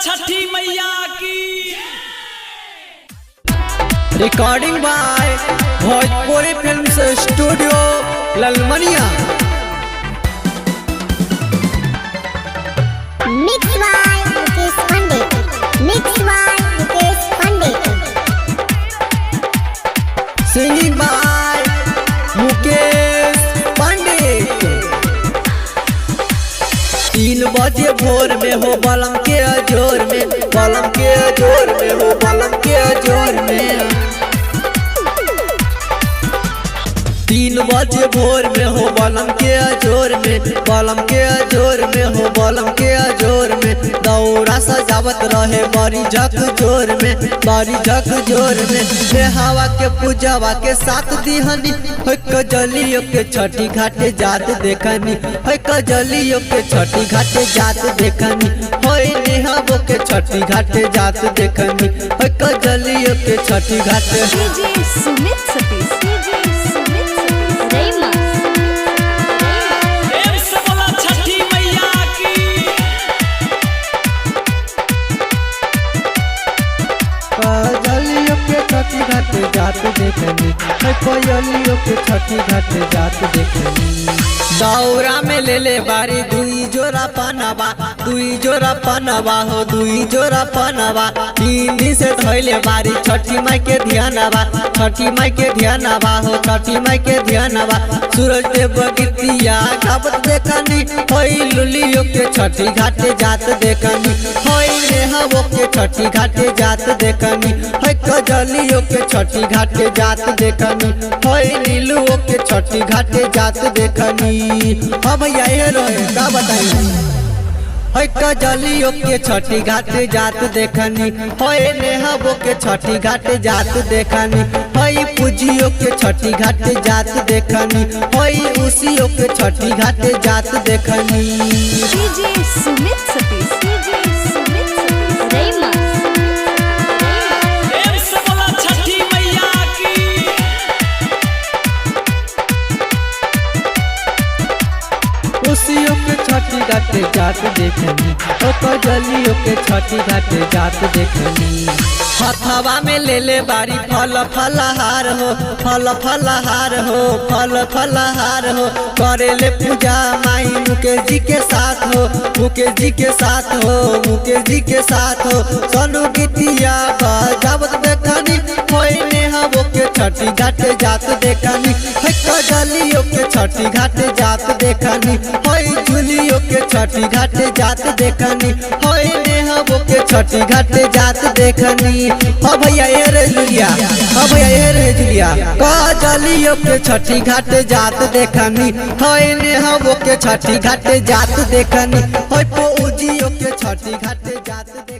छठी मैया की। Recording by Bhojpuri films studio Lalmaniya. Mix by Mukesh Pandit. Mix by Mukesh Pandit. Singing by Mukesh Pandit. 3 बजे भोर में हो बलम के अजोर में, बलम के अजोर में हो बलम के अजोर में। 3 बजे भोर में हो बलम के अजोर में, बलम के अजोर में हो बलम के अजोर में। दौरा सजावत रहे बड़ी झक जोर में, बड़ी झक जोर में। हे हवा के पूजवा के साथ दिहनी हो कजलियों के छठी घाटे जात देखनी, हो कजलियों के छठी घाटे जात देखनी। हो नेहाबो के छठी घाटे जात देखनी, हो कजलियों के छठी घाटे। डीजे सुमित सतीश, डीजे सुमित सतीश रेमा। प्रेम से बोला छठी मैया की। कजलियों के छठी घाटे जात देखनी, हो कोयलियों के छठी घाटे जात देखनी। दौरा में ले ले बारी दुई जोरा पनवा, दुई जोरा पनवा हो दुई जोरा पनवा। 3 दिन से धैले बारी छठी माई के ध्यानवा, छठी माई के ध्यानवा हो छठी माई के ध्यानवा। सूरज देव गीतिया गावत देखनी, होई लुलियों के छठी घाटे जात देखनी, होई नेहाबो के छठी घाटे जात देखनी, होई कजलियों के छठी घाटे जात देखनी, होई नीलुओं के छठी घाटे जात देखनी। हाँ भैया ये रहे का बताई। होय कजलियों के छठी घाटे जात देखनी, होय नेहाबो के छठी घाटे जात देखनी, होय पूजियों के छठी घाटे जात देखनी, होय उसियों के छठी घाटे जात देखनी। डीजे सुमित सतीश, डीजे सुमित सतीश रेमा। प्रेम से बोला छठी मैया की। उसियों के छठी घाटे जात देखनी, ओ कजलियों के छठी घाटे जात देखनी। हथवा में ले ले बारी फल फलहार हो, फल फलहार हो, फल फलहार हो। करे ले पूजा माई मुकेश जी के साथ हो, मुकेश जी के साथ हो, मुकेश जी के साथ हो। सोनू गीतिया बजावत देखनी, होई नेहाबो के छठी घाटे जात देखनी, होई कजलियों के छठी घाटे जात देखनी, होई झुलियों के छठी घाटे जात देखनी, होई नेहाबो के छठी घाटे जात देखनी। हाँ भैया ये रे जुलिया, हाँ भैया ये रे जुलिया। कजलियों के छठी घाटे जात देखनी, होई नेहाबो के छठी घाटे जात देखनी, होई पूजियों के छठी घाटे जात देखनी।